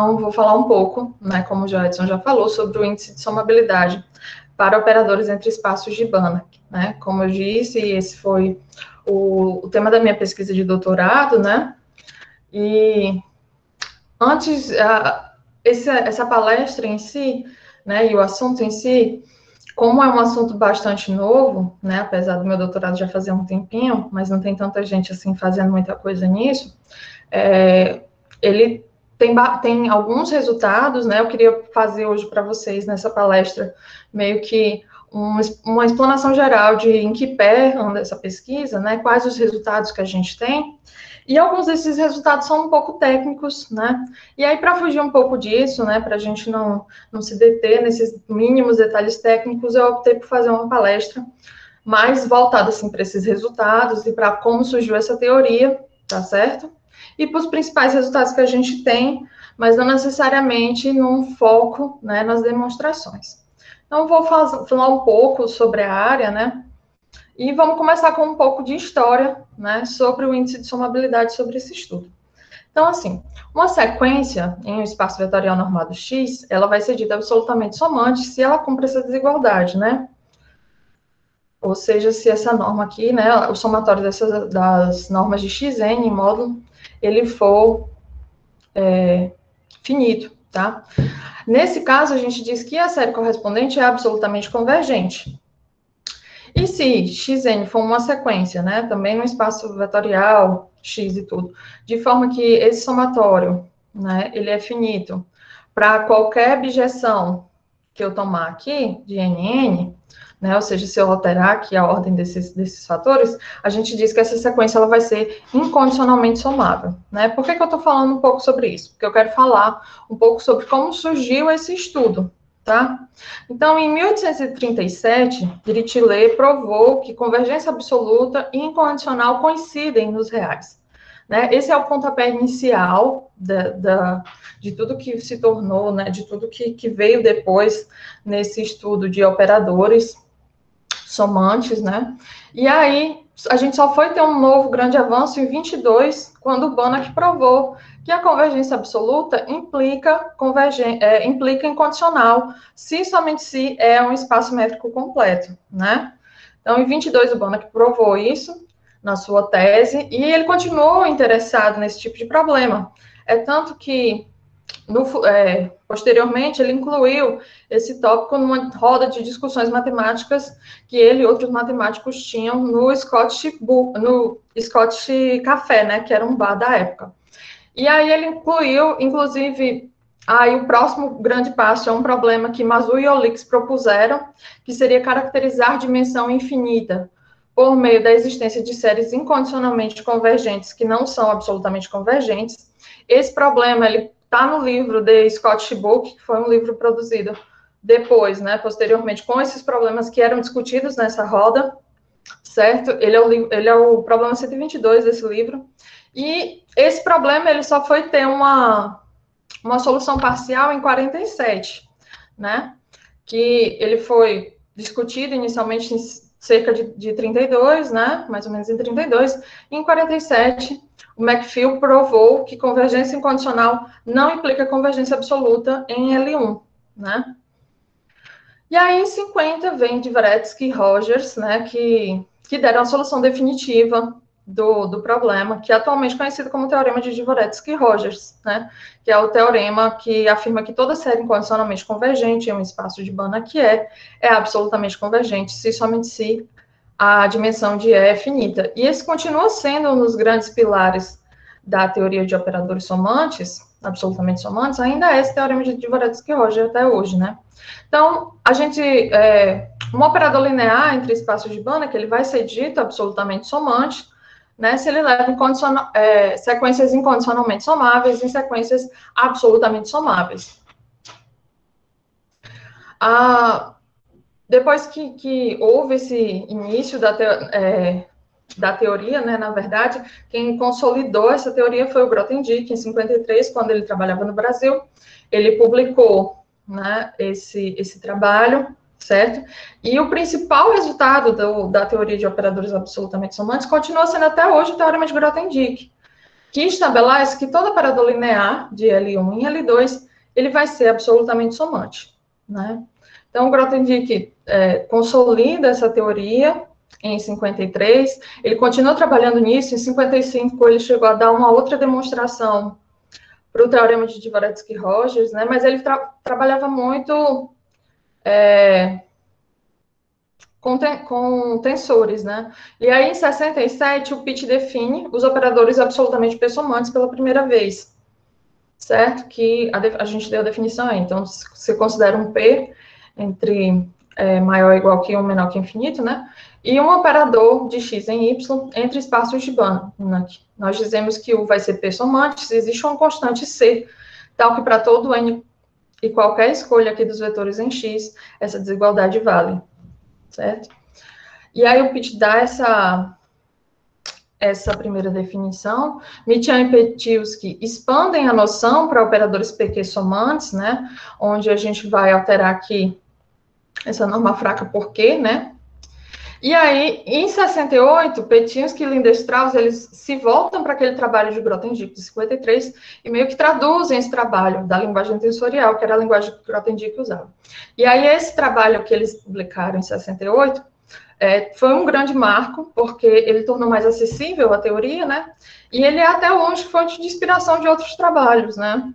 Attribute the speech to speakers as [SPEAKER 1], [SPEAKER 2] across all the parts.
[SPEAKER 1] Então, vou falar um pouco, né, como o Edson já falou, sobre o índice de somabilidade para operadores entre espaços de Banach, né? Como eu disse, esse foi o tema da minha pesquisa de doutorado, né? E antes, essa palestra em si, né, e o assunto em si, como é um assunto bastante novo, né, apesar do meu doutorado já fazer um tempinho, mas não tem tanta gente assim fazendo muita coisa nisso, ele tem alguns resultados, né, eu queria fazer hoje para vocês nessa palestra meio que uma explanação geral de em que pé anda essa pesquisa, né, quais os resultados que a gente tem, e alguns desses resultados são um pouco técnicos, né, e aí para fugir um pouco disso, né, para a gente não se deter nesses mínimos detalhes técnicos, eu optei por fazer uma palestra mais voltada, assim, para esses resultados e para como surgiu essa teoria, tá certo? E para os principais resultados que a gente tem, mas não necessariamente num foco, né, nas demonstrações. Então, vou falar um pouco sobre a área, né, e vamos começar com um pouco de história, né, sobre o índice de somabilidade sobre esse estudo. Então, assim, uma sequência em um espaço vetorial normado X, ela vai ser dita absolutamente somante se ela cumpre essa desigualdade, né? Ou seja, se essa norma aqui, né, o somatório das normas de Xn em módulo, ele for finito, tá? Nesse caso, a gente diz que a série correspondente é absolutamente convergente. E se Xn for uma sequência, né, também no espaço vetorial, X e tudo, de forma que esse somatório, né, ele é finito, para qualquer objeção que eu tomar aqui, de NN, né, ou seja, se eu alterar aqui a ordem desses fatores, a gente diz que essa sequência ela vai ser incondicionalmente somável, né? Por que eu estou falando um pouco sobre isso? Porque eu quero falar um pouco sobre como surgiu esse estudo, tá? Então, em 1837, Dirichlet provou que convergência absoluta e incondicional coincidem nos reais. Né? Esse é o pontapé inicial de tudo que se tornou, né, de tudo que veio depois nesse estudo de operadores somantes, né? E aí, a gente só foi ter um novo grande avanço em 22, quando o Banach provou que a convergência absoluta implica incondicional, se somente se é um espaço métrico completo, né? Então, em 22, o Banach provou isso na sua tese, e ele continuou interessado nesse tipo de problema. É tanto que posteriormente, ele incluiu esse tópico numa roda de discussões matemáticas que ele e outros matemáticos tinham no Scotch Café, né, que era um bar da época. E aí ele incluiu, inclusive, aí o próximo grande passo é um problema que Mazur e Olix propuseram, que seria caracterizar dimensão infinita por meio da existência de séries incondicionalmente convergentes que não são absolutamente convergentes. Esse problema, ele está no livro The Scotch Book, que foi um livro produzido depois, né, posteriormente, com esses problemas que eram discutidos nessa roda, certo? Ele é o problema 122 desse livro. E esse problema, ele só foi ter uma solução parcial em 47, né? Que ele foi discutido inicialmente em cerca de 32, né? Mais ou menos em 32. E em 47, o McPhil provou que convergência incondicional não implica convergência absoluta em L1, né? E aí, em 50, vem Dvoretsky e Rogers, né, que deram a solução definitiva do problema, que é atualmente conhecido como teorema de Dvoretsky e Rogers, né, que é o teorema que afirma que toda série incondicionalmente convergente em um espaço de Banach é absolutamente convergente, se somente se a dimensão de E é finita. E esse continua sendo um dos grandes pilares da teoria de operadores somantes, absolutamente somantes, ainda é esse teorema de Dvoretsky e Rogers até hoje, né? Então, um operador linear entre espaços de Banach, ele vai ser dito absolutamente somante, né, se ele leva sequências incondicionalmente somáveis em sequências absolutamente somáveis. Depois que houve esse início da teoria, né, na verdade, quem consolidou essa teoria foi o Grothendieck, em 53, quando ele trabalhava no Brasil. Ele publicou, né, esse trabalho, certo? E o principal resultado da teoria de operadores absolutamente somantes continua sendo até hoje o teorema de Grothendieck, que estabelece que todo operador linear de L1 e L2, ele vai ser absolutamente somante, né? Então, o Grothendieck consolida essa teoria em 53, ele continuou trabalhando nisso, em 55 ele chegou a dar uma outra demonstração para o teorema de Dvoretzky-Rogers, né? Mas ele trabalhava muito com tensores, né? E aí, em 67, o Pitt define os operadores absolutamente pessomantes pela primeira vez, certo? Que a gente deu a definição aí. Então, você considera um P entre maior ou igual que 1, menor que infinito, né? E um operador de x em y entre espaços de Banach. Nós dizemos que U vai ser P somante se existe uma constante C, tal que para todo N e qualquer escolha aqui dos vetores em x, essa desigualdade vale, certo? E aí o Pitt dá essa primeira definição. Mitchell e Petilsky expandem a noção para operadores PQ somantes, né? Onde a gente vai alterar aqui essa norma fraca por quê, né? E aí, em 68, Petilsky e Lindenstrauss, eles se voltam para aquele trabalho de Grothendieck de 53 e meio que traduzem esse trabalho da linguagem tensorial, que era a linguagem que Grothendieck usava. E aí, esse trabalho que eles publicaram em 68 foi um grande marco, porque ele tornou mais acessível a teoria, né? E ele é até hoje fonte de inspiração de outros trabalhos, né?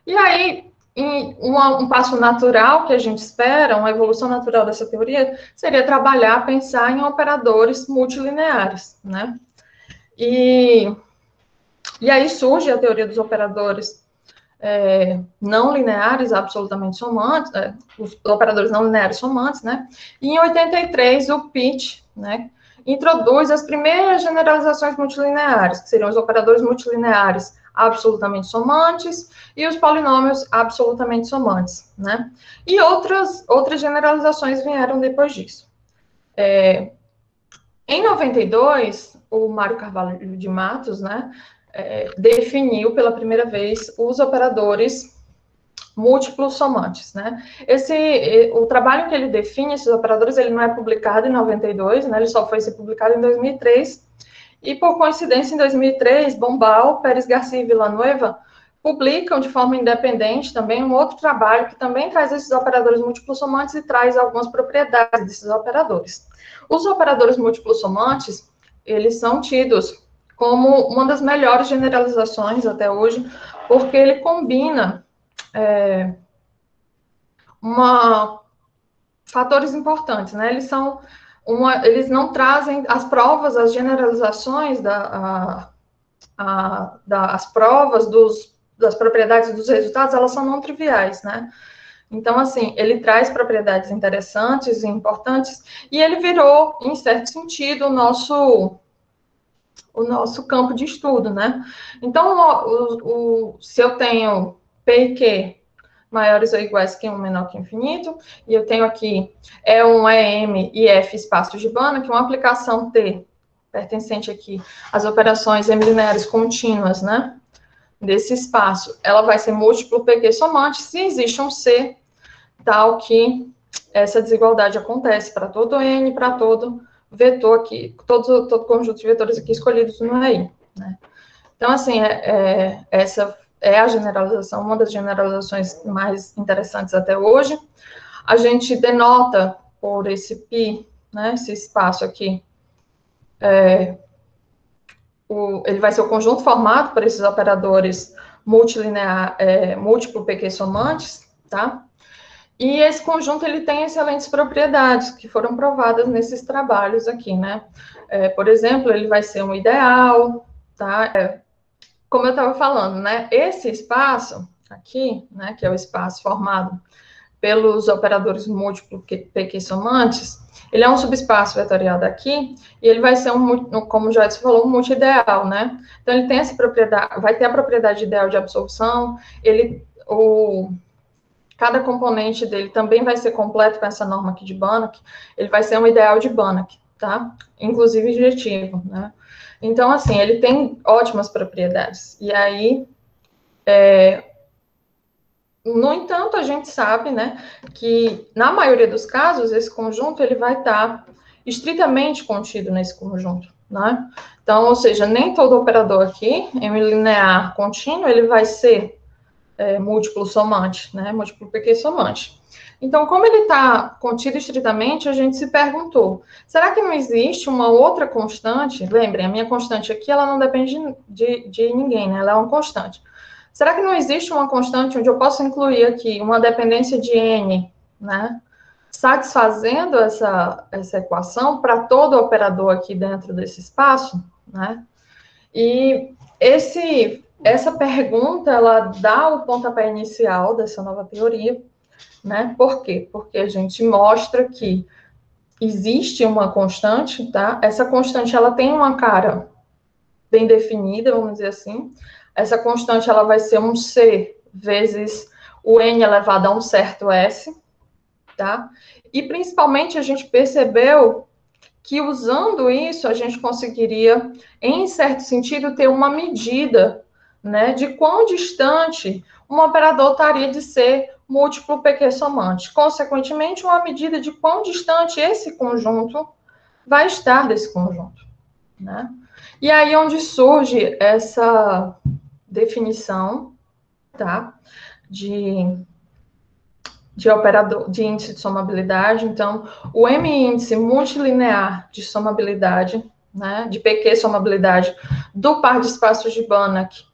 [SPEAKER 1] E aí, um passo natural que a gente espera, uma evolução natural dessa teoria, seria trabalhar, pensar em operadores multilineares, né? E aí surge a teoria dos operadores não lineares absolutamente somantes, os operadores não lineares somantes, né? E em 83, o Pitt, né, introduz as primeiras generalizações multilineares, que seriam os operadores multilineares absolutamente somantes e os polinômios absolutamente somantes, né? E outras generalizações vieram depois disso. Em 92, o Mário Carvalho de Matos, né, definiu pela primeira vez os operadores múltiplos somantes, né? O trabalho que ele define esses operadores, ele não é publicado em 92, né? Ele só foi ser publicado em 2003. E por coincidência, em 2003, Bombal, Pérez Garcia e Villanueva publicam de forma independente também um outro trabalho que também traz esses operadores múltiplos somantes e traz algumas propriedades desses operadores. Os operadores múltiplos somantes, eles são tidos como uma das melhores generalizações até hoje, porque ele combina fatores importantes, né? Eles não trazem as provas, as generalizações as provas das propriedades dos resultados, elas são não triviais, né? Então, assim, ele traz propriedades interessantes e importantes, e ele virou, em certo sentido, o nosso campo de estudo, né? Então, se eu tenho P e Q maiores ou iguais que 1, menor que infinito, e eu tenho aqui E1, EM e F espaços de Banach, uma aplicação T, pertencente aqui às operações M-lineares contínuas, né? Desse espaço, ela vai ser múltiplo PQ somante se existe um C tal que essa desigualdade acontece para todo N, para todo vetor aqui, todo conjunto de vetores aqui escolhidos no EI, né? Então, assim, essa é a generalização, uma das generalizações mais interessantes até hoje. A gente denota por esse π, né, esse espaço aqui, ele vai ser o conjunto formado por esses operadores múltiplo PQ somantes, tá? E esse conjunto, ele tem excelentes propriedades, que foram provadas nesses trabalhos aqui, né? Por exemplo, ele vai ser um ideal, tá? Como eu estava falando, né? Esse espaço aqui, né, que é o espaço formado pelos operadores múltiplo PQ somantes, ele é um subespaço vetorial daqui, e ele vai ser como já se falou, um multi-ideal, né? Então, ele tem essa propriedade, vai ter a propriedade ideal de absorção, cada componente dele também vai ser completo com essa norma aqui de Banach, ele vai ser um ideal de Banach, tá? Inclusive injetivo, né? Então, assim, ele tem ótimas propriedades. E aí, no entanto, a gente sabe, né, que na maioria dos casos, esse conjunto, ele vai estar estritamente contido nesse conjunto, né? Então, ou seja, nem todo operador aqui, M linear contínuo, ele vai ser múltiplo somante, né? Múltiplo PQ somante. Então, como ele está contido estritamente, a gente se perguntou, será que não existe uma outra constante? Lembrem, a minha constante aqui, ela não depende de ninguém, né? Ela é uma constante. Será que não existe uma constante onde eu posso incluir aqui uma dependência de n, né? Satisfazendo essa equação para todo operador aqui dentro desse espaço, né? E essa pergunta, ela dá o pontapé inicial dessa nova teoria, né? Por quê? Porque a gente mostra que existe uma constante, tá? Essa constante, ela tem uma cara bem definida, vamos dizer assim. Essa constante, ela vai ser um C vezes o n elevado a um certo S, tá? E, principalmente, a gente percebeu que, usando isso, a gente conseguiria, em certo sentido, ter uma medida, né, de quão distante um operador estaria de ser múltiplo PQ somante. Consequentemente, uma medida de quão distante esse conjunto vai estar desse conjunto, né? E aí onde surge essa definição, tá, de operador, de índice de somabilidade. Então, o M-índice multilinear de somabilidade, né, de PQ somabilidade do par de espaços de Banach,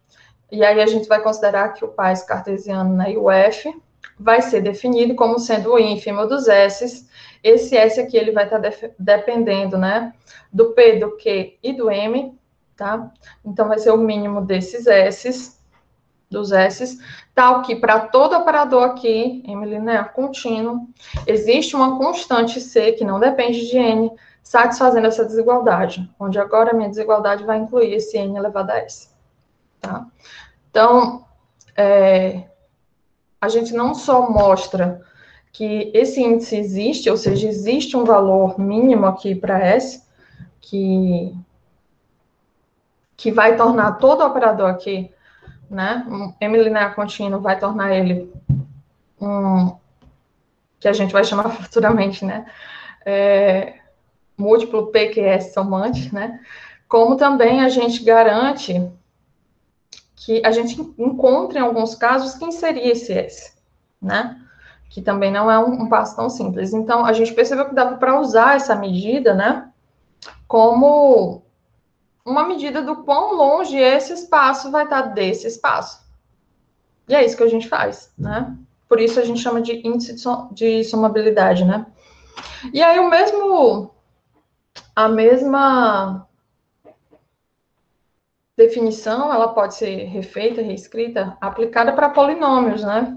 [SPEAKER 1] e aí a gente vai considerar que o par cartesiano, né, e o F, vai ser definido como sendo o ínfimo dos S. Esse S aqui, ele vai estar dependendo, né, do P, do Q e do M, tá? Então, vai ser o mínimo desses S, dos S, tal que para todo operador aqui, M linear contínuo, existe uma constante C, que não depende de N, satisfazendo essa desigualdade, onde agora a minha desigualdade vai incluir esse N elevado a S. Tá? Então, a gente não só mostra que esse índice existe, ou seja, existe um valor mínimo aqui para S, que vai tornar todo operador aqui, né, um M linear contínuo vai tornar ele que a gente vai chamar futuramente, né, múltiplo PQS somante, né, como também a gente garante que a gente encontre em alguns casos quem seria esse S, né, que também não é um passo tão simples. Então, a gente percebeu que dava para usar essa medida, né, como uma medida do quão longe esse espaço vai estar desse espaço. E é isso que a gente faz, né? Por isso a gente chama de índice de somabilidade, né? E aí a mesma definição, ela pode ser refeita, reescrita, aplicada para polinômios, né?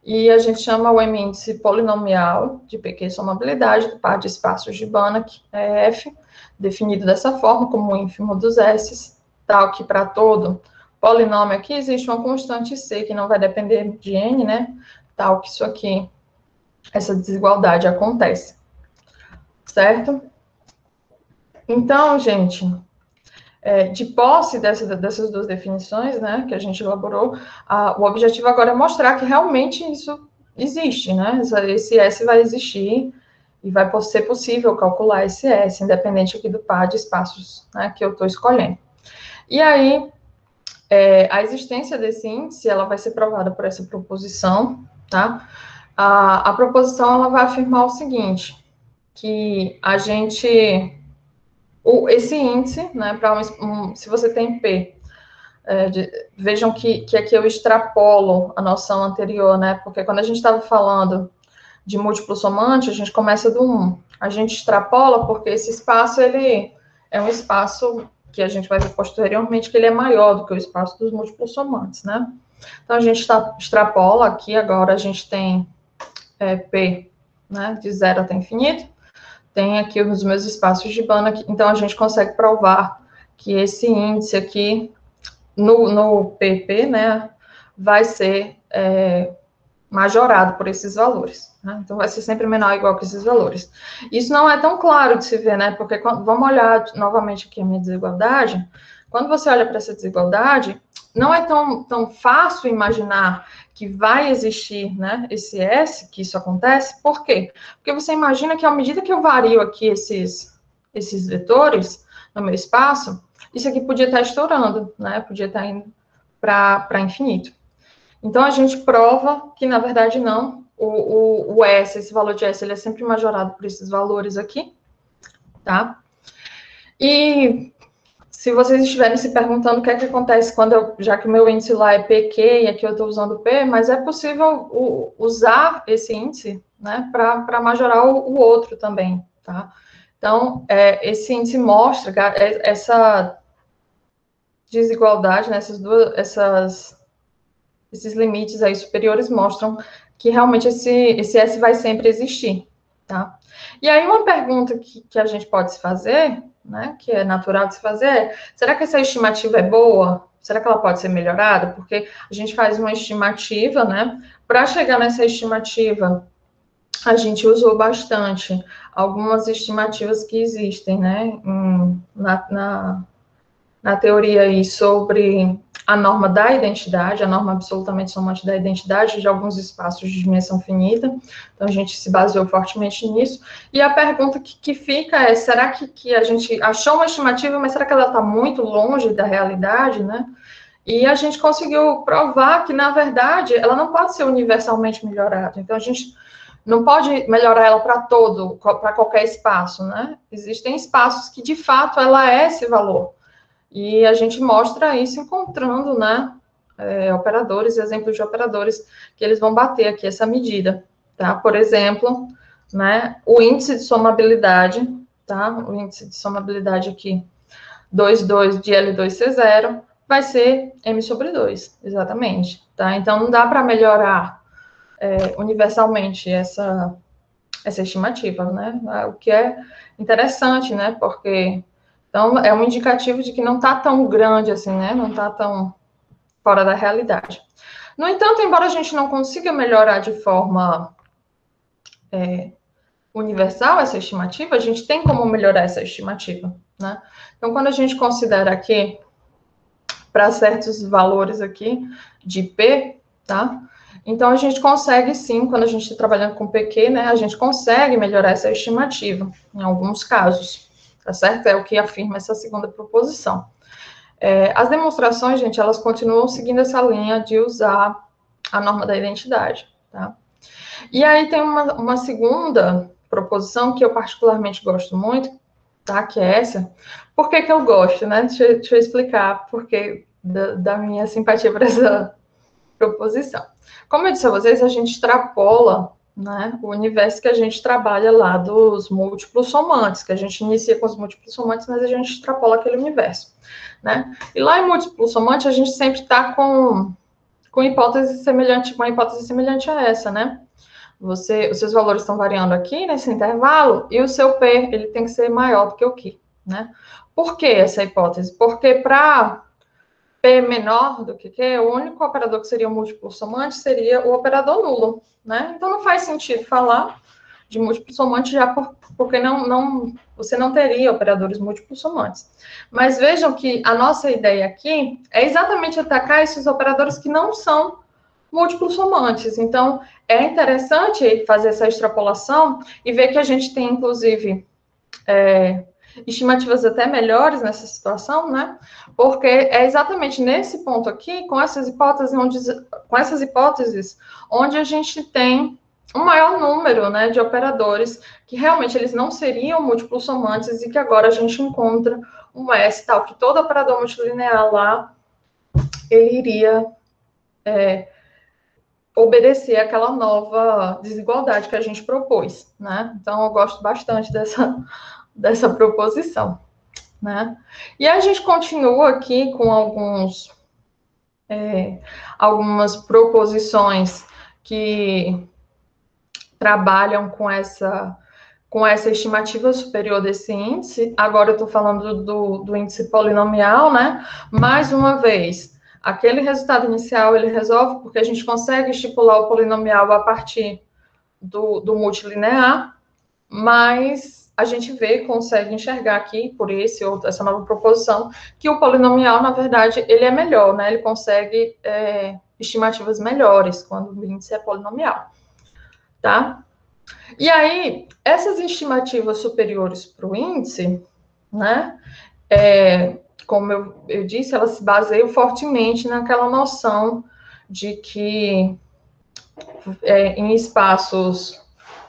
[SPEAKER 1] E a gente chama o M-índice polinomial de PQ somabilidade do par de espaços de Banach, F, definido dessa forma, como o ínfimo dos S, tal que para todo polinômio aqui existe uma constante C, que não vai depender de N, né? Tal que isso aqui, essa desigualdade acontece. Certo? Então, gente, de posse dessas duas definições, né, que a gente elaborou, o objetivo agora é mostrar que realmente isso existe, né, esse S vai existir e vai ser possível calcular esse S, independente aqui do par de espaços, né, que eu estou escolhendo. E aí, a existência desse índice, ela vai ser provada por essa proposição, tá? A proposição, ela vai afirmar o seguinte, que a gente... esse índice, né, se você tem P, vejam que aqui eu extrapolo a noção anterior, né, porque quando a gente estava falando de múltiplo somante, a gente começa do 1. A gente extrapola porque esse espaço, ele é um espaço que a gente vai ver posteriormente que ele é maior do que o espaço dos múltiplos somantes, né. Então, a gente extrapola aqui, agora a gente tem P, né, de 0 até infinito, tem aqui os meus espaços de Banach, então a gente consegue provar que esse índice aqui, no PP, né, vai ser majorado por esses valores, né? Então vai ser sempre menor ou igual que esses valores. Isso não é tão claro de se ver, né, porque vamos olhar novamente aqui a minha desigualdade, quando você olha para essa desigualdade, não é tão fácil imaginar que vai existir, né, esse S, que isso acontece. Por quê? Porque você imagina que à medida que eu vario aqui esses vetores, no meu espaço, isso aqui podia estar estourando, né? Podia estar indo para infinito. Então, a gente prova que, na verdade, não. O S, esse valor de S, ele é sempre majorado por esses valores aqui, tá? E se vocês estiverem se perguntando o que é que acontece quando já que o meu índice lá é PQ e aqui eu estou usando P, mas é possível usar esse índice, né, para majorar o outro também, tá? Então, esse índice mostra essa desigualdade, né, esses limites aí superiores mostram que realmente esse S vai sempre existir, tá? E aí uma pergunta que a gente pode se fazer, né, que é natural de se fazer, será que essa estimativa é boa? Será que ela pode ser melhorada? Porque a gente faz uma estimativa, né? Para chegar nessa estimativa, a gente usou bastante algumas estimativas que existem, né, na teoria aí sobre a norma da identidade, a norma absolutamente somante da identidade de alguns espaços de dimensão finita. Então, a gente se baseou fortemente nisso. E a pergunta que fica é, será que a gente achou uma estimativa, mas será que ela está muito longe da realidade, né? E a gente conseguiu provar que, na verdade, ela não pode ser universalmente melhorada. Então, a gente não pode melhorar ela para qualquer espaço, né? Existem espaços que, de fato, ela é esse valor. E a gente mostra isso encontrando, né, operadores, exemplos de operadores que eles vão bater aqui essa medida, tá? Por exemplo, né, o índice de somabilidade, tá? O índice de somabilidade aqui, 2,2 de L2C0, vai ser M sobre 2, exatamente, tá? Então, não dá para melhorar universalmente essa estimativa, né? O que é interessante, né? Porque então, é um indicativo de que não está tão grande assim, né? Não está tão fora da realidade. No entanto, embora a gente não consiga melhorar de forma universal essa estimativa, a gente tem como melhorar essa estimativa, né? Então, quando a gente considera aqui, para certos valores aqui de P, tá? Então, a gente consegue sim, quando a gente está trabalhando com PQ, né? A gente consegue melhorar essa estimativa, em alguns casos. Tá certo? É o que afirma essa segunda proposição. As demonstrações, gente, elas continuam seguindo essa linha de usar a norma da identidade, tá? E aí tem uma segunda proposição que eu particularmente gosto muito, tá? Que é essa. Por que eu gosto, né? Deixa eu explicar porque da minha simpatia por essa proposição. Como eu disse a vocês, a gente extrapola, né, o universo que a gente trabalha lá dos múltiplos somantes, que a gente inicia com os múltiplos somantes, mas a gente extrapola aquele universo, né? E lá em múltiplo somante, a gente sempre está com uma hipótese semelhante a essa, né? Os seus valores estão variando aqui nesse intervalo e o seu P, ele tem que ser maior do que o Q, né? Por que essa hipótese? Porque para P menor do que Q, o único operador que seria o múltiplo somante seria o operador nulo, né? Então, não faz sentido falar de múltiplo somante já porque você não teria operadores múltiplos somantes. Mas vejam que a nossa ideia aqui é exatamente atacar esses operadores que não são múltiplos somantes. Então, é interessante fazer essa extrapolação e ver que a gente tem, inclusive, estimativas até melhores nessa situação, né? Porque é exatamente nesse ponto aqui, com essas hipóteses, onde a gente tem um maior número, né, de operadores que realmente eles não seriam múltiplos somantes e que agora a gente encontra um S tal que todo operador multilinear lá ele iria obedecer àquela nova desigualdade que a gente propôs, né? Então eu gosto bastante dessa proposição, né? E a gente continua aqui com algumas proposições que trabalham com essa estimativa superior desse índice. Agora eu estou falando do índice polinomial, né? Mais uma vez, aquele resultado inicial ele resolve porque a gente consegue estipular o polinomial a partir do multilinear, mas a gente consegue enxergar aqui, por essa nova proposição, que o polinomial, na verdade, ele é melhor, né? Ele consegue estimativas melhores quando o índice é polinomial, tá? E aí, essas estimativas superiores para o índice, né? como eu disse, elas se baseiam fortemente naquela noção de que em espaços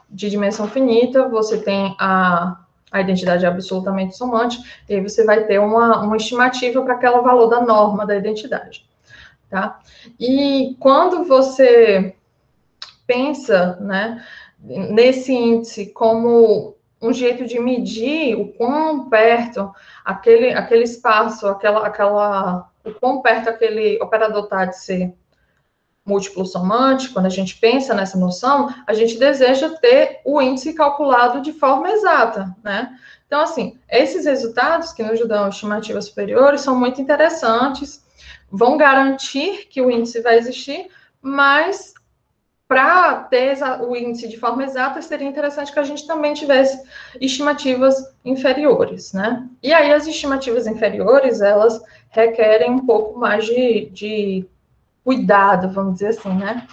[SPEAKER 1] de dimensão finita, você tem a identidade absolutamente somante, e aí você vai ter uma estimativa para aquele valor da norma da identidade, tá? E quando você pensa, né, nesse índice como um jeito de medir o quão perto aquele espaço, o quão perto aquele operador está de ser múltiplo somante, quando a gente pensa nessa noção, a gente deseja ter o índice calculado de forma exata, né? Então, assim, esses resultados que nos dão estimativas superiores são muito interessantes, vão garantir que o índice vai existir, mas para ter o índice de forma exata, seria interessante que a gente também tivesse estimativas inferiores, né? E aí, as estimativas inferiores, elas requerem um pouco mais de cuidado, vamos dizer assim, né?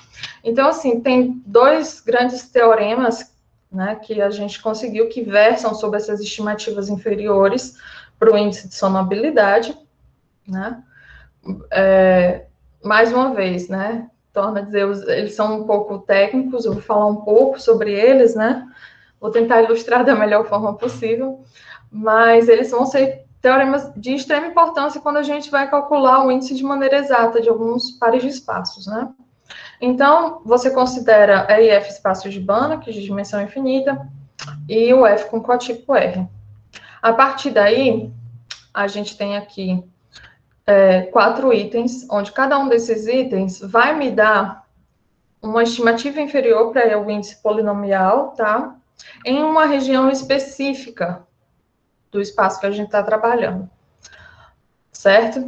[SPEAKER 1] Então, assim, tem dois grandes teoremas, né, que a gente conseguiu que versam sobre essas estimativas inferiores para o índice de sonabilidade, né? Mais uma vez, né? Torna a dizer, eles são um pouco técnicos, eu vou falar um pouco sobre eles, né? Vou tentar ilustrar da melhor forma possível, mas eles vão ser teoremas de extrema importância quando a gente vai calcular o índice de maneira exata de alguns pares de espaços, né? Então, você considera RF espaços de Banach, de dimensão infinita, e o F com cotipo R. A partir daí, a gente tem aqui 4 itens, onde cada um desses itens vai me dar uma estimativa inferior para o índice polinomial, tá? Em uma região específica do espaço que a gente está trabalhando, certo?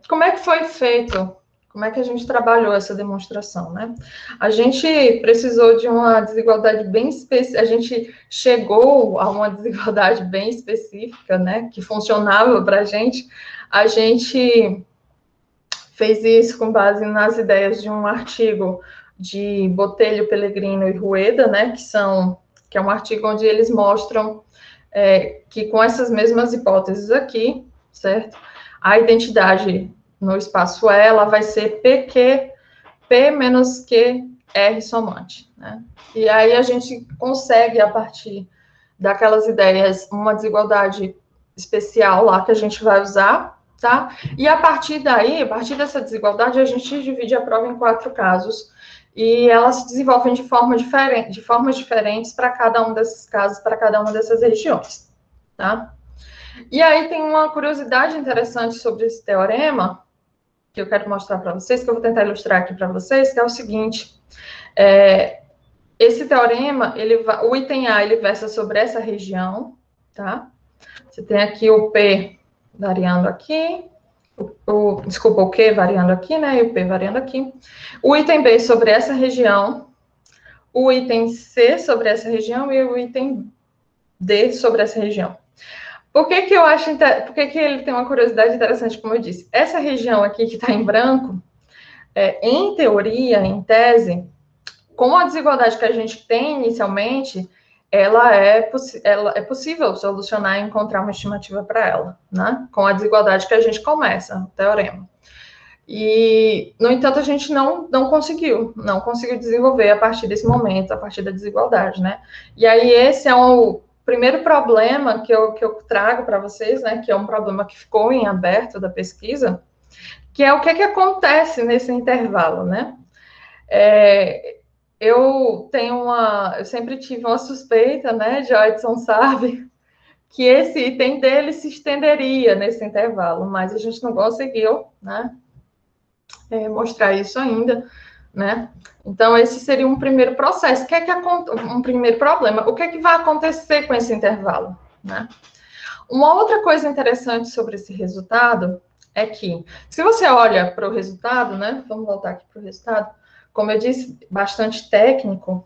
[SPEAKER 1] Como é que foi feito? Como é que a gente trabalhou essa demonstração, né? A gente precisou de uma desigualdade bem específica, a gente chegou a uma desigualdade bem específica, né, que funcionava para a gente fez isso com base nas ideias de um artigo de Botelho, Pellegrino e Rueda, né, que é um artigo onde eles mostram que com essas mesmas hipóteses aqui, certo? A identidade no espaço E, ela vai ser PQ, P menos Q, R somante, né? E aí a gente consegue, a partir daquelas ideias, uma desigualdade especial lá que a gente vai usar, tá? E a partir daí, a partir dessa desigualdade, a gente divide a prova em 4 casos, e elas se desenvolvem de formas diferentes para cada um desses casos, para cada uma dessas regiões, tá? E aí tem uma curiosidade interessante sobre esse teorema, que eu quero mostrar para vocês, que eu vou tentar ilustrar aqui para vocês, que é o seguinte, esse teorema, o item A, ele versa sobre essa região, tá? Você tem aqui o P variando aqui, desculpa, o Q variando aqui, né, e o P variando aqui. O item B sobre essa região, o item C sobre essa região e o item D sobre essa região. Por que que ele tem uma curiosidade interessante, como eu disse? Essa região aqui que está em branco, em teoria, em tese, com a desigualdade que a gente tem inicialmente, é possível solucionar e encontrar uma estimativa para ela, né? Com a desigualdade que a gente começa, o teorema. E, no entanto, a gente não conseguiu desenvolver a partir desse momento, a partir da desigualdade, né? E aí, esse é o primeiro problema que eu trago para vocês, né? Que é um problema que ficou em aberto da pesquisa, que é o que acontece nesse intervalo, né? Eu sempre tive uma suspeita, né? Joyson sabe que esse item dele se estenderia nesse intervalo, mas a gente não conseguiu, né? Mostrar isso ainda, né? Então, esse seria um primeiro processo. Um primeiro problema. O que é que vai acontecer com esse intervalo, né? Uma outra coisa interessante sobre esse resultado é que, se você olha para o resultado, né? Vamos voltar aqui para o resultado. Como eu disse, bastante técnico,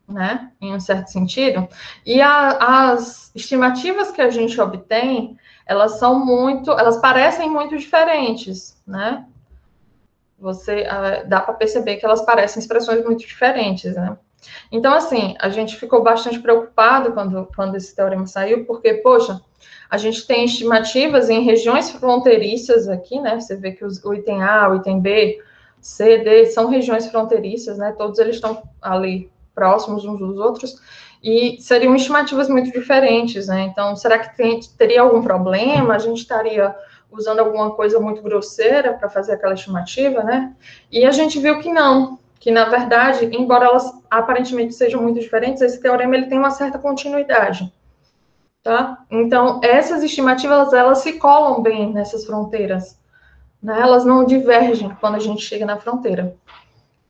[SPEAKER 1] né? Em um certo sentido. E as estimativas que a gente obtém, elas parecem muito diferentes, né? Dá para perceber que elas parecem expressões muito diferentes, né? Então, assim, a gente ficou bastante preocupado quando esse teorema saiu, porque, poxa, a gente tem estimativas em regiões fronteiriças aqui, né? Você vê que o item A, o item B, C, D, são regiões fronteiriças, né? Todos eles estão ali próximos uns dos outros, e seriam estimativas muito diferentes, né? Então, será que teria algum problema? A gente estaria usando alguma coisa muito grosseira para fazer aquela estimativa, né? E a gente viu que na verdade, embora elas aparentemente sejam muito diferentes, esse teorema ele tem uma certa continuidade, tá? Então, essas estimativas, elas se colam bem nessas fronteiras, né? Elas não divergem quando a gente chega na fronteira.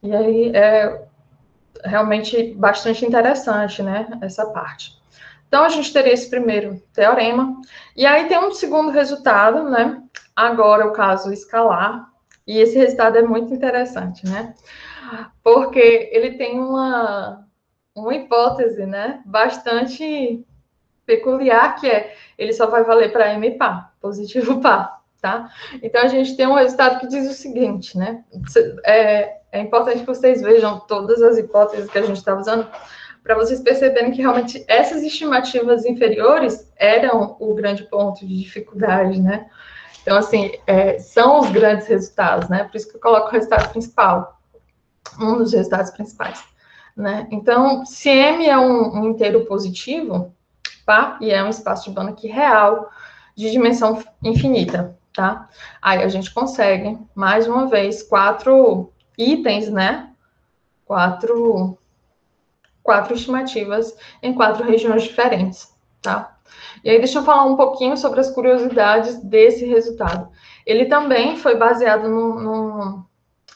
[SPEAKER 1] E aí é realmente bastante interessante, né, essa parte. Então, a gente teria esse primeiro teorema, e aí tem um segundo resultado, né, agora o caso escalar, e esse resultado é muito interessante, né, porque ele tem uma hipótese, né, bastante peculiar, que é, ele só vai valer para M par, positivo par, tá? Então, a gente tem um resultado que diz o seguinte, né, é importante que vocês vejam todas as hipóteses que a gente está usando, para vocês perceberem que realmente essas estimativas inferiores eram o grande ponto de dificuldade, né? Então, assim, são os grandes resultados, né? Por isso que eu coloco o resultado principal, um dos resultados principais, né? Então, se M é um inteiro positivo, tá? E é um espaço de Banach real, de dimensão infinita, tá? Aí a gente consegue, mais uma vez, 4 itens, né? Quatro estimativas em 4 regiões diferentes, tá? E aí, deixa eu falar um pouquinho sobre as curiosidades desse resultado. Ele também foi baseado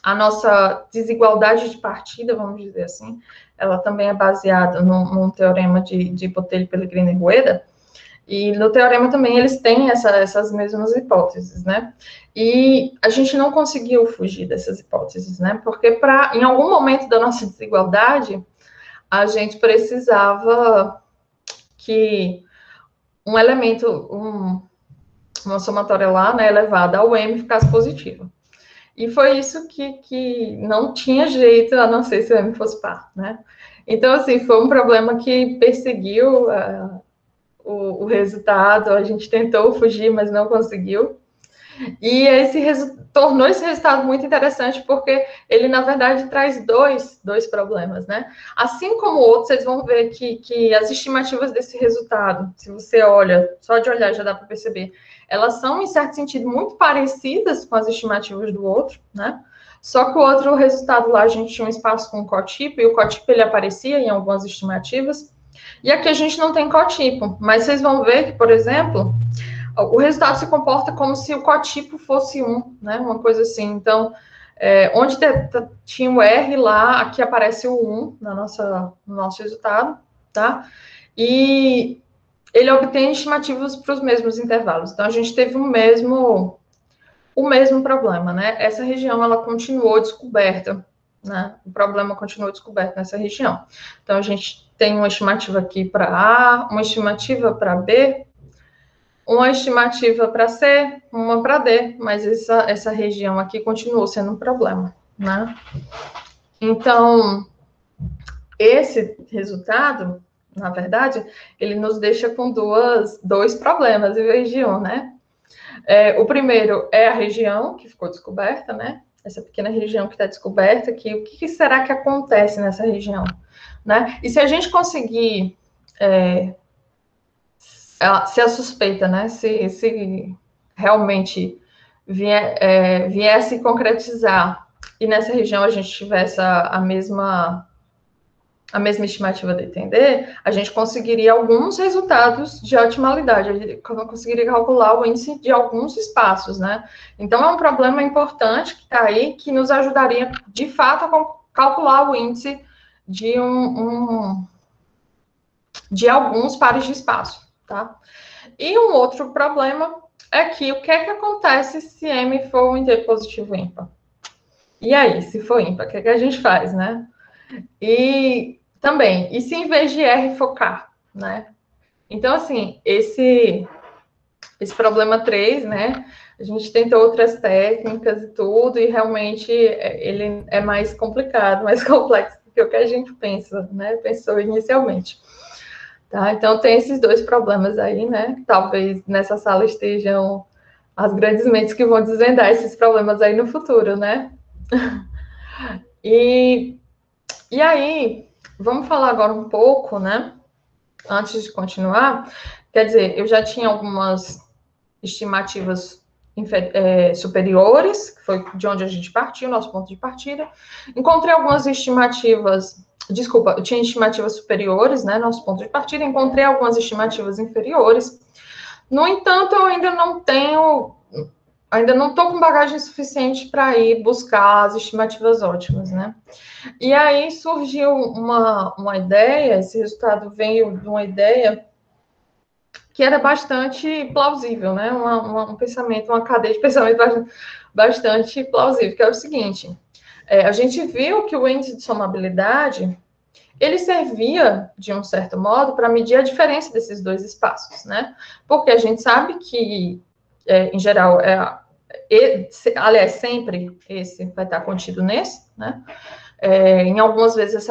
[SPEAKER 1] a nossa desigualdade de partida, vamos dizer assim, ela também é baseada num teorema de Botelho, Pellegrini e Rueda, e no teorema também eles têm essas mesmas hipóteses, né? E a gente não conseguiu fugir dessas hipóteses, né? Porque em algum momento da nossa desigualdade, a gente precisava que um elemento, uma somatória lá, né, elevada ao m, ficasse positiva. E foi isso que não tinha jeito, a não ser se o m fosse par, né? Então, assim, foi um problema que perseguiu o resultado, a gente tentou fugir, mas não conseguiu. E tornou esse resultado muito interessante, porque ele, na verdade, traz dois problemas, né? Assim como outros, vocês vão ver que as estimativas desse resultado, se você olha, só de olhar já dá para perceber, elas são, em certo sentido, muito parecidas com as estimativas do outro, né? Só que o outro resultado lá, a gente tinha um espaço com cotipo, e o cotipo ele aparecia em algumas estimativas, e aqui a gente não tem cotipo, mas vocês vão ver que, por exemplo, o resultado se comporta como se o cotipo fosse 1, né? Uma coisa assim. Então, onde tinha o R lá, aqui aparece o 1 no nosso resultado, tá? E ele obtém estimativas para os mesmos intervalos. Então, a gente teve o mesmo problema, né? Essa região, ela continuou descoberta, né? O problema continuou descoberto nessa região. Então, a gente tem uma estimativa aqui para A, uma estimativa para B, uma estimativa para C, uma para D, mas essa região aqui continuou sendo um problema, né? Então, esse resultado, na verdade, ele nos deixa com dois problemas em vez de um, né? O primeiro é a região que ficou descoberta, né? Essa pequena região que está descoberta, o que será que acontece nessa região, né? E se a gente conseguir se a suspeita, né, se realmente viesse concretizar e nessa região a gente tivesse a mesma estimativa de entender, a gente conseguiria alguns resultados de otimalidade, a gente conseguiria calcular o índice de alguns espaços, né? Então, é um problema importante que está aí, que nos ajudaria, de fato, a calcular o índice de de alguns pares de espaço, tá? E um outro problema é que o que é que acontece se M for um inteiro positivo ímpar? E aí, se for ímpar, o que é que a gente faz, né? E também, e se em vez de R for K, né? Então, assim, esse problema 3, né? A gente tentou outras técnicas e tudo, e realmente ele é mais complicado, mais complexo que o que a gente pensa, né? Pensou inicialmente. Tá? Então, tem esses dois problemas aí, né? Talvez nessa sala estejam as grandes mentes que vão desvendar esses problemas aí no futuro, né? E aí, vamos falar agora um pouco, né? Antes de continuar, quer dizer, eu já tinha algumas estimativas superiores, que foi de onde a gente partiu, nosso ponto de partida. Encontrei algumas estimativas, desculpa, eu tinha estimativas superiores, né, nosso ponto de partida, encontrei algumas estimativas inferiores. No entanto, eu ainda não estou com bagagem suficiente para ir buscar as estimativas ótimas, né? E aí surgiu uma ideia, esse resultado veio de uma ideia que era bastante plausível, né? Um pensamento, uma cadeia de pensamento bastante plausível, que é o seguinte: a gente viu que o índice de somabilidade ele servia, de um certo modo, para medir a diferença desses dois espaços, né? Porque a gente sabe que, em geral, aliás, sempre esse vai estar contido nesse, né? Em algumas vezes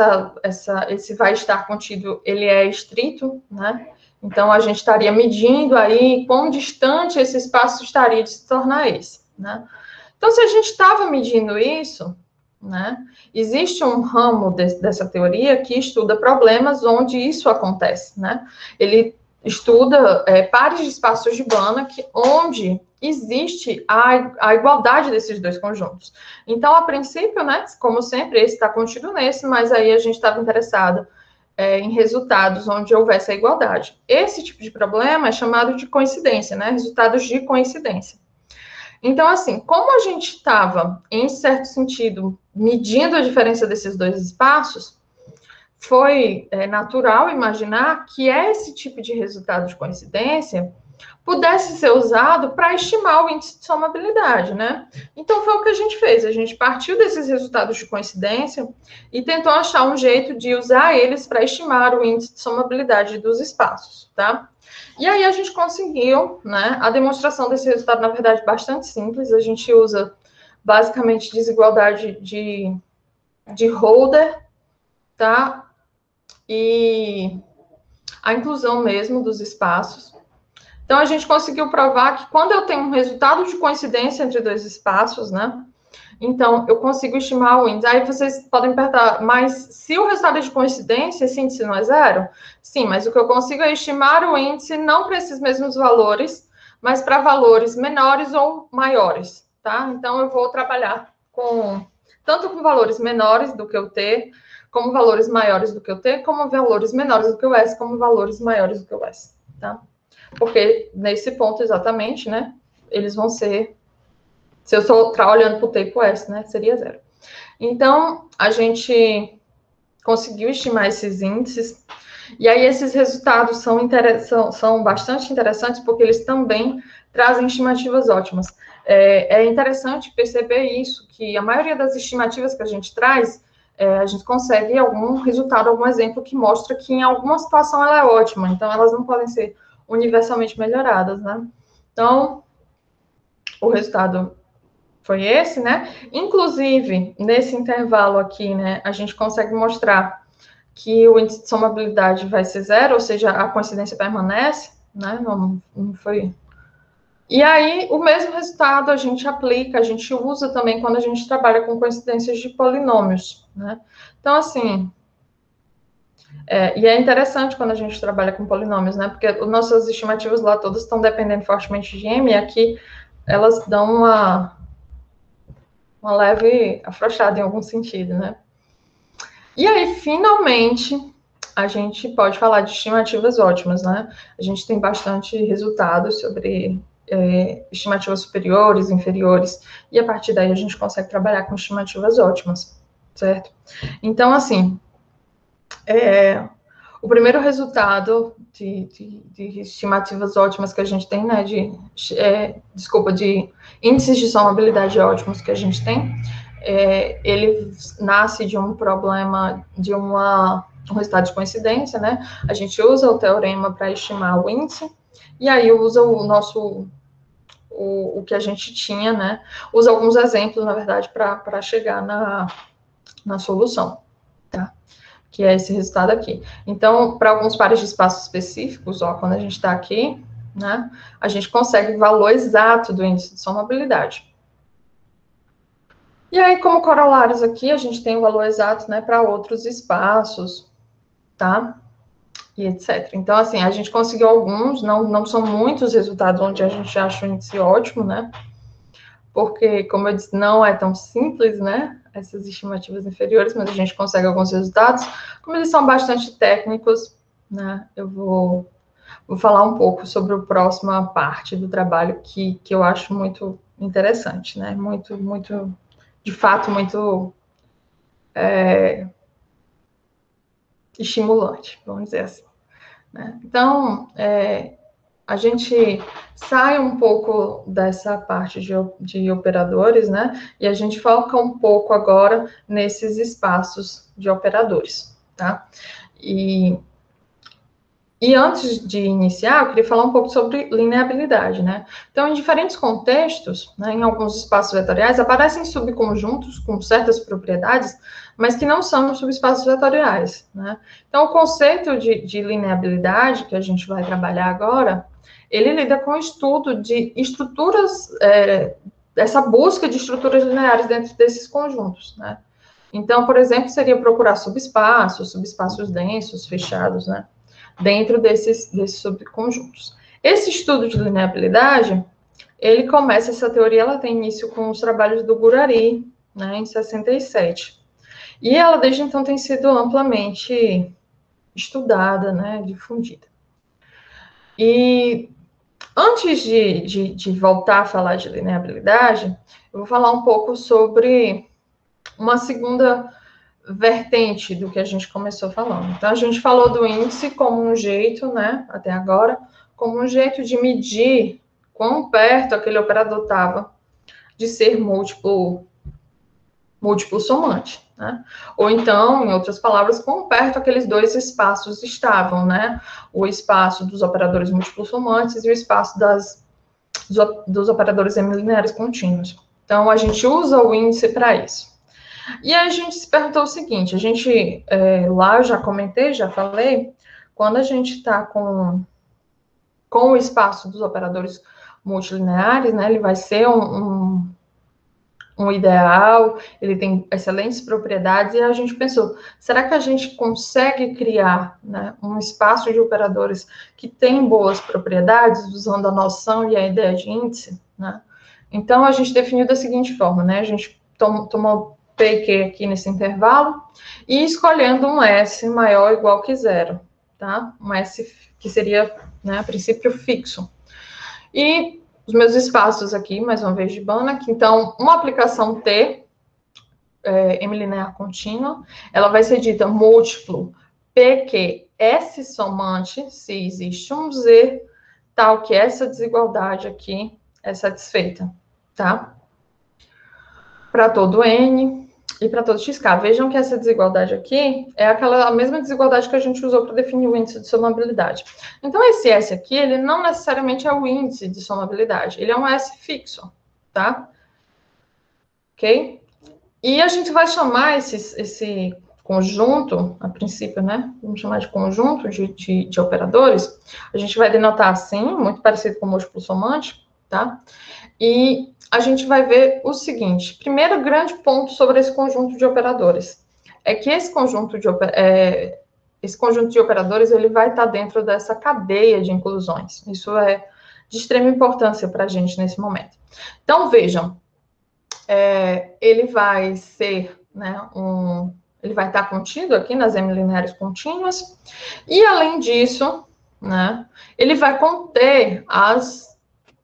[SPEAKER 1] esse vai estar contido, ele é estrito, né? Então, a gente estaria medindo aí quão distante esse espaço estaria de se tornar esse, né? Então, se a gente estava medindo isso, né, existe um ramo dessa teoria que estuda problemas onde isso acontece, né? Ele estuda pares de espaços de Banach onde existe a igualdade desses dois conjuntos. Então, a princípio, né, como sempre, esse está contido nesse, mas aí a gente estava interessado em resultados onde houvesse a igualdade. Esse tipo de problema é chamado de coincidência, né? Resultados de coincidência. Então, assim, como a gente estava, em certo sentido, medindo a diferença desses dois espaços, foi natural imaginar que esse tipo de resultado de coincidência pudesse ser usado para estimar o índice de somabilidade, né? Então, foi o que a gente fez. A gente partiu desses resultados de coincidência e tentou achar um jeito de usar eles para estimar o índice de somabilidade dos espaços, tá? E aí a gente conseguiu, né? A demonstração desse resultado, na verdade, bastante simples. A gente usa, basicamente, desigualdade de Holder, tá? E a inclusão mesmo dos espaços. Então, a gente conseguiu provar que quando eu tenho um resultado de coincidência entre dois espaços, né? Então, eu consigo estimar o índice. Aí vocês podem perguntar, mas se o resultado é de coincidência, esse índice não é zero? Sim, mas o que eu consigo é estimar o índice não para esses mesmos valores, mas para valores menores ou maiores, tá? Então, eu vou trabalhar tanto com valores menores do que o T, como valores maiores do que o T, como valores menores do que o S, como valores maiores do que o S, tá? Porque nesse ponto exatamente, né, eles vão ser, se eu estou olhando para o tempo S, né, seria zero. Então, a gente conseguiu estimar esses índices, e aí esses resultados são bastante interessantes, porque eles também trazem estimativas ótimas. É interessante perceber isso, que a maioria das estimativas que a gente traz, a gente consegue algum resultado, algum exemplo que mostra que em alguma situação ela é ótima, então elas não podem ser universalmente melhoradas, né? Então, o resultado foi esse, né? Inclusive, nesse intervalo aqui, né, a gente consegue mostrar que o índice de somabilidade vai ser zero, ou seja, a coincidência permanece, né? Não foi. E aí, o mesmo resultado a gente aplica, a gente usa também quando a gente trabalha com coincidências de polinômios, né? Então, assim, e é interessante quando a gente trabalha com polinômios, né? Porque as nossas estimativas lá todas estão dependendo fortemente de M, e aqui elas dão uma leve afrouxada em algum sentido, né? E aí, finalmente, a gente pode falar de estimativas ótimas, né? A gente tem bastante resultados sobre estimativas superiores, inferiores, e a partir daí a gente consegue trabalhar com estimativas ótimas, certo? Então, assim, o primeiro resultado de estimativas ótimas que a gente tem, né, de índices de somabilidade ótimos que a gente tem, ele nasce de um problema, de um resultado de coincidência, né? A gente usa o teorema para estimar o índice, e aí usa o que a gente tinha, né? Usa alguns exemplos, na verdade, para chegar na solução. tá? Que é esse resultado aqui. Então, para alguns pares de espaços específicos, ó, quando a gente está aqui, né, a gente consegue o valor exato do índice de somabilidade. E aí, como corolários aqui, a gente tem o valor exato, né, para outros espaços, tá? E etc. Então, assim, a gente conseguiu alguns, não são muitos resultados onde a gente acha o índice ótimo, né? Porque, como eu disse, não é tão simples, né? Essas estimativas inferiores, mas a gente consegue alguns resultados. Como eles são bastante técnicos, né? Eu vou falar um pouco sobre a próxima parte do trabalho que eu acho muito interessante, né? Muito, de fato, muito estimulante, vamos dizer assim. Né? Então, a gente sai um pouco dessa parte de operadores, né? E a gente foca um pouco agora nesses espaços de operadores, tá? E antes de iniciar, eu queria falar um pouco sobre lineabilidade, né? Então, em diferentes contextos, né, em alguns espaços vetoriais, aparecem subconjuntos com certas propriedades, mas que não são subespaços vetoriais, né? Então, o conceito de lineabilidade, que a gente vai trabalhar agora, ele lida com o estudo de estruturas, essa busca de estruturas lineares dentro desses conjuntos, né? Então, por exemplo, seria procurar subespaços densos, fechados, né? Dentro desses subconjuntos. Esse estudo de lineabilidade, ele começa, essa teoria, ela tem início com os trabalhos do Gurari, né, em 67. E ela, desde então, tem sido amplamente estudada, né, difundida. E antes de voltar a falar de lineabilidade, eu vou falar um pouco sobre uma segunda vertente do que a gente começou falando. Então, a gente falou do índice como um jeito, né, até agora, como um jeito de medir quão perto aquele operador estava de ser múltiplo somante, né? Ou então, em outras palavras, quão perto aqueles dois espaços estavam, né? O espaço dos operadores múltiplos somantes e o espaço dos operadores lineares contínuos. Então, a gente usa o índice para isso. E aí a gente se perguntou o seguinte, lá eu já comentei, já falei, quando a gente está com o espaço dos operadores multilineares, né, ele vai ser um ideal, ele tem excelentes propriedades, e a gente pensou, será que a gente consegue criar, né, um espaço de operadores que tem boas propriedades, usando a noção e a ideia de índice, né? Então, a gente definiu da seguinte forma, né, a gente tomou P e Q aqui nesse intervalo, e escolhendo um S maior ou igual que zero, tá? Um S que seria, né, a princípio fixo. E os meus espaços aqui, mais uma vez de Banach, então, uma aplicação T, M linear contínua, ela vai ser dita múltiplo PQS somante, se existe um Z, tal que essa desigualdade aqui é satisfeita, tá? Para todo N e para todo XK. Vejam que essa desigualdade aqui é a mesma desigualdade que a gente usou para definir o índice de somabilidade. Então, esse S aqui, ele não necessariamente é o índice de somabilidade, ele é um S fixo, tá? Ok? E a gente vai chamar esse conjunto, a princípio, né? Vamos chamar de conjunto de operadores. A gente vai denotar assim, muito parecido com o múltiplo somante, tá? E a gente vai ver o seguinte, primeiro grande ponto sobre esse conjunto de operadores, é que esse conjunto de operadores, ele vai estar dentro dessa cadeia de inclusões. Isso é de extrema importância para a gente nesse momento. Então, vejam, ele vai ser, né, ele vai estar contido aqui nas M lineares contínuas, e além disso, né, ele vai conter as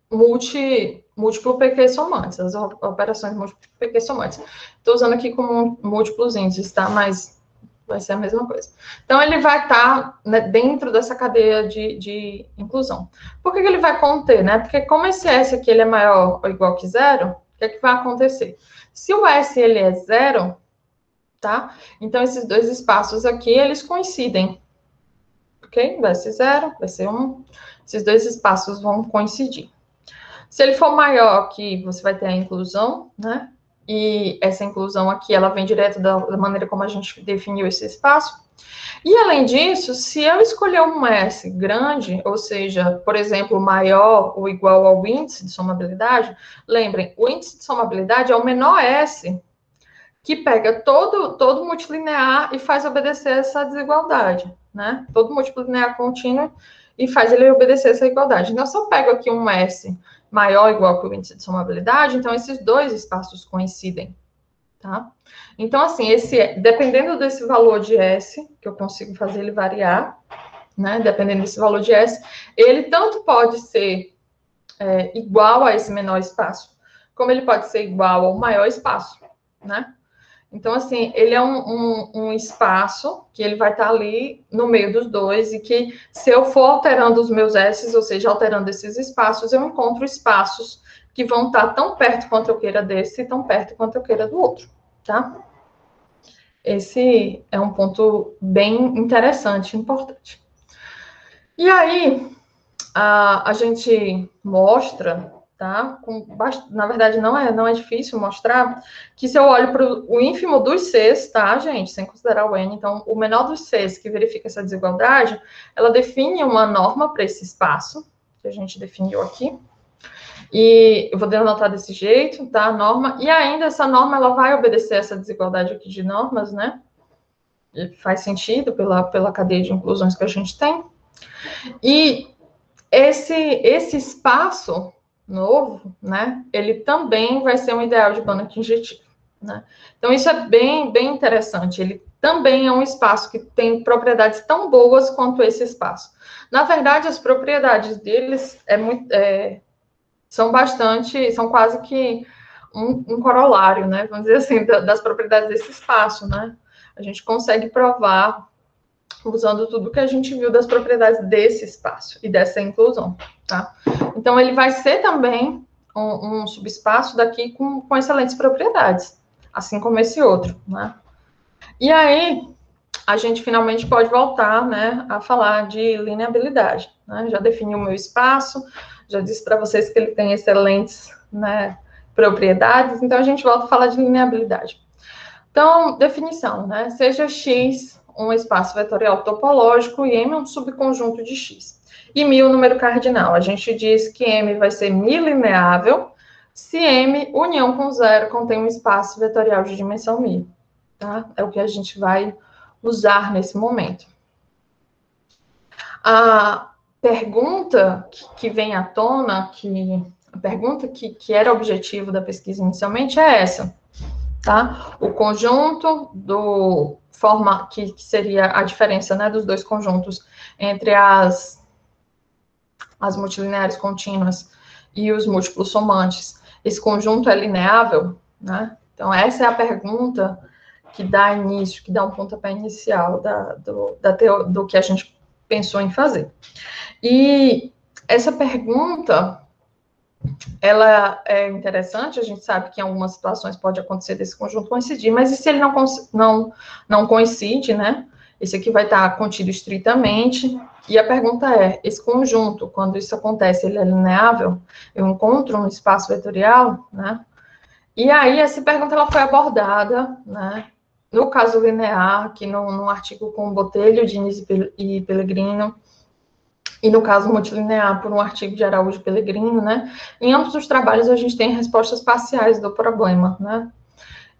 [SPEAKER 1] múltiplo PQ somantes, as operações múltiplo PQ somantes. Estou usando aqui como múltiplos índices, tá? Mas vai ser a mesma coisa. Então, ele vai estar, né, dentro dessa cadeia de inclusão. Por que ele vai conter, né? Porque como esse S aqui ele é maior ou igual que zero, o que é que vai acontecer? Se o S ele é zero, tá? Então, esses dois espaços aqui, eles coincidem. Ok? Vai ser zero, vai ser 1. Esses dois espaços vão coincidir. Se ele for maior, que você vai ter a inclusão, né? e essa inclusão aqui, ela vem direto da maneira como a gente definiu esse espaço. E, além disso, se eu escolher um S grande, ou seja, por exemplo, maior ou igual ao índice de somabilidade, lembrem, o índice de somabilidade é o menor S que pega todo multilinear e faz obedecer essa desigualdade, né? Todo multilinear contínuo e faz ele obedecer essa igualdade. Então, se eu pego aqui um S maior ou igual que o índice de somabilidade, então esses dois espaços coincidem, tá? Então, assim, dependendo desse valor de S, que eu consigo fazer ele variar, né? Dependendo desse valor de S, ele tanto pode ser igual a esse menor espaço, como ele pode ser igual ao maior espaço, né? Então, assim, ele é um espaço que ele vai estar ali no meio dos dois e que, se eu for alterando os meus S's, ou seja, alterando esses espaços, eu encontro espaços que vão estar tão perto quanto eu queira desse e tão perto quanto eu queira do outro, tá? Esse é um ponto bem interessante, importante. E aí, a gente mostra, tá? Na verdade, não é difícil mostrar que, se eu olho para o ínfimo dos Cs, tá, gente? Sem considerar o N, então, o menor dos Cs que verifica essa desigualdade, ela define uma norma para esse espaço, que a gente definiu aqui. E eu vou denotar desse jeito, tá? A norma. E ainda essa norma, ela vai obedecer essa desigualdade aqui de normas, né? E faz sentido pela cadeia de inclusões que a gente tem. E esse espaço novo, né, ele também vai ser um ideal de Banach injetivo, né? Então, isso é bem interessante. Ele também é um espaço que tem propriedades tão boas quanto esse espaço. Na verdade, as propriedades deles são quase que um corolário, né, vamos dizer assim, das propriedades desse espaço, né? A gente consegue provar usando tudo que a gente viu das propriedades desse espaço e dessa inclusão, tá? Então, ele vai ser também um subespaço daqui com excelentes propriedades, assim como esse outro, né? E aí, a gente finalmente pode voltar, né, a falar de lineabilidade, né? Já defini o meu espaço, já disse para vocês que ele tem excelentes, né, propriedades, então a gente volta a falar de lineabilidade. Então, definição, né? Seja X um espaço vetorial topológico e M um subconjunto de X. E μ o número cardinal. A gente diz que M vai ser milineável se M, união com zero, contém um espaço vetorial de dimensão μ. Tá? É o que a gente vai usar nesse momento. A pergunta que vem à tona, a pergunta que era objetivo da pesquisa inicialmente é essa. Tá? O conjunto que seria a diferença, né, dos dois conjuntos entre as multilineares contínuas e os múltiplos somantes. Esse conjunto é lineável, né? Então, essa é a pergunta que dá início, que dá um pontapé inicial do que a gente pensou em fazer. E essa pergunta, ela é interessante, a gente sabe que em algumas situações pode acontecer desse conjunto coincidir, mas e se ele não coincide, né? Esse aqui vai estar contido estritamente, e a pergunta é, esse conjunto, quando isso acontece, ele é lineável? Eu encontro um espaço vetorial, né? E aí, essa pergunta, ela foi abordada, né? No caso linear, aqui num artigo com Botelho, Diniz e Pellegrino, e no caso multilinear, por um artigo de Araújo e Pellegrino, né? Em ambos os trabalhos, a gente tem respostas parciais do problema, né?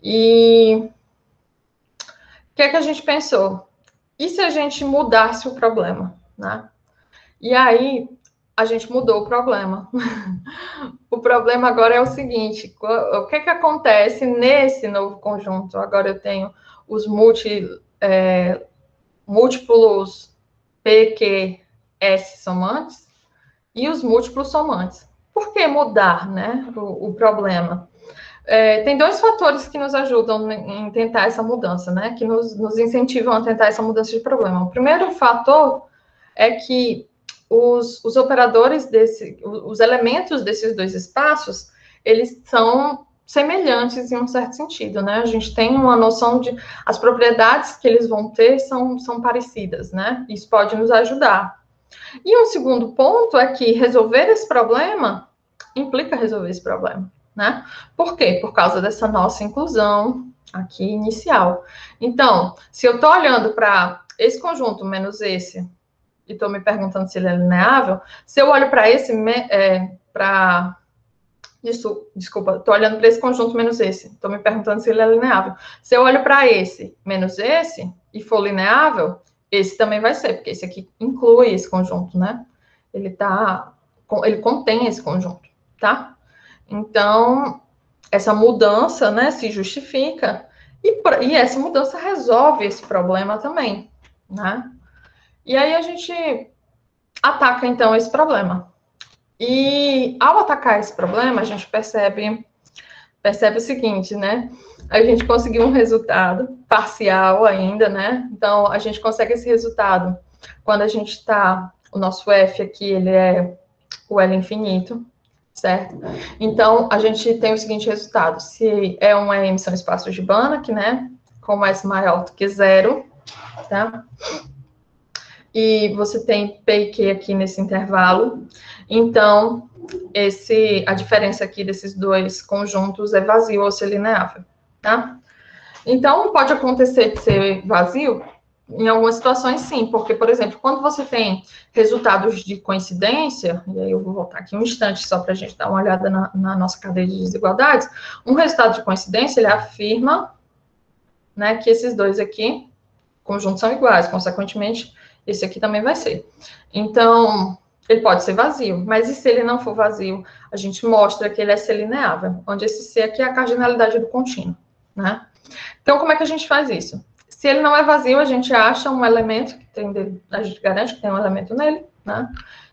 [SPEAKER 1] E o que é que a gente pensou? E se a gente mudasse o problema, né? E aí, a gente mudou o problema. O problema agora é o seguinte, o que é que acontece nesse novo conjunto? Agora eu tenho os múltiplos PQS somantes e os múltiplos somantes. Por que mudar, né, o problema? Tem dois fatores que nos ajudam em tentar essa mudança, né, que nos incentivam a tentar essa mudança de problema. O primeiro fator é que os operadores os elementos desses dois espaços, eles são semelhantes em um certo sentido, né? A gente tem uma noção de as propriedades que eles vão ter são parecidas, né? Isso pode nos ajudar. E um segundo ponto é que resolver esse problema implica resolver esse problema, né? Por quê? Por causa dessa nossa inclusão aqui inicial. Então, se eu estou olhando para esse conjunto menos esse, e estou me perguntando se ele é lineável, se eu olho para esse, desculpa, estou olhando para esse conjunto menos esse, estou me perguntando se ele é lineável. Se eu olho para esse menos esse, e for lineável, esse também vai ser, porque esse aqui inclui esse conjunto, né? Ele contém esse conjunto, tá? Então, essa mudança, né, se justifica, e essa mudança resolve esse problema também, né? E aí a gente ataca, então, esse problema. E ao atacar esse problema, a gente percebe o seguinte, né? A gente conseguiu um resultado parcial ainda, né? Então, a gente consegue esse resultado quando a gente está... O nosso F aqui, ele é o L infinito, certo? Então, a gente tem o seguinte resultado. Se é um M, são espaços de Banach, né? Com S maior do que zero, tá? E você tem P e Q aqui nesse intervalo. Então, a diferença aqui desses dois conjuntos é vazio ou ser lineável, tá? Então, pode acontecer de ser vazio? Em algumas situações, sim, porque, por exemplo, quando você tem resultados de coincidência, e aí eu vou voltar aqui um instante só para a gente dar uma olhada na nossa cadeia de desigualdades, um resultado de coincidência, ele afirma, né, que esses dois aqui, conjuntos são iguais, consequentemente, esse aqui também vai ser. Então, ele pode ser vazio, mas e se ele não for vazio? A gente mostra que ele é ser-lineável, onde esse C aqui é a cardinalidade do contínuo, né? Então, como é que a gente faz isso? Se ele não é vazio, a gente acha um elemento que tem dele, a gente garante que tem um elemento nele, né?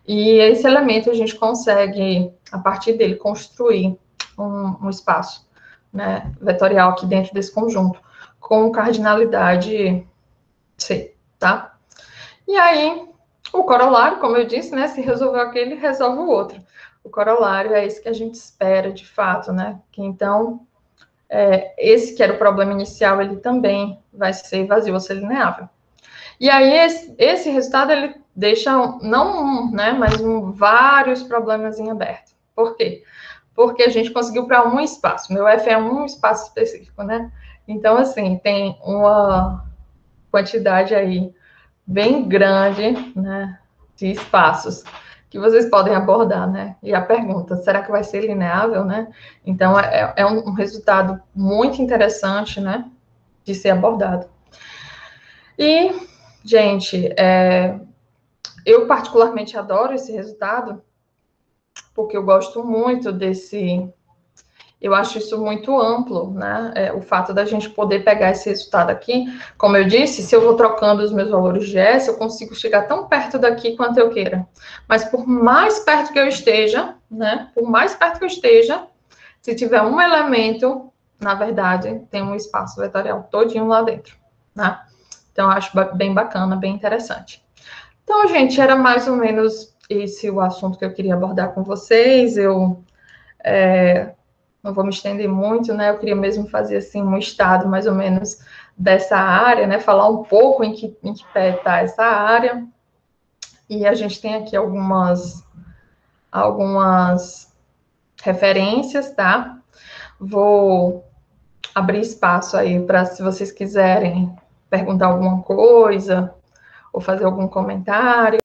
[SPEAKER 1] E esse elemento a gente consegue, a partir dele, construir um espaço, né, vetorial aqui dentro desse conjunto, com cardinalidade C, tá? E aí, o corolário, como eu disse, né, se resolveu aquele, resolve o outro. O corolário é esse que a gente espera, de fato, né? Que então, esse que era o problema inicial, ele também vai ser vazio ou ser lineável. E aí, esse resultado, ele deixa, não um, né, mas vários problemas em aberto. Por quê? Porque a gente conseguiu para um espaço. Meu F é um espaço específico, né? Então, assim, tem uma quantidade aí bem grande, né, de espaços que vocês podem abordar, né? E a pergunta, será que vai ser lineável, né? Então, é um resultado muito interessante, né, de ser abordado. E, gente, eu particularmente adoro esse resultado, porque eu gosto muito eu acho isso muito amplo, né? O fato da gente poder pegar esse resultado aqui, como eu disse, se eu vou trocando os meus valores de S, eu consigo chegar tão perto daqui quanto eu queira. Mas por mais perto que eu esteja, né? Por mais perto que eu esteja, se tiver um elemento, na verdade, tem um espaço vetorial todinho lá dentro, né? Então, eu acho bem bacana, bem interessante. Então, gente, era mais ou menos esse o assunto que eu queria abordar com vocês. Eu não vou me estender muito, né? Eu queria mesmo fazer assim um estado mais ou menos dessa área, né? Falar um pouco em que pé está essa área. E a gente tem aqui algumas referências, tá? Vou abrir espaço aí para, se vocês quiserem perguntar alguma coisa ou fazer algum comentário.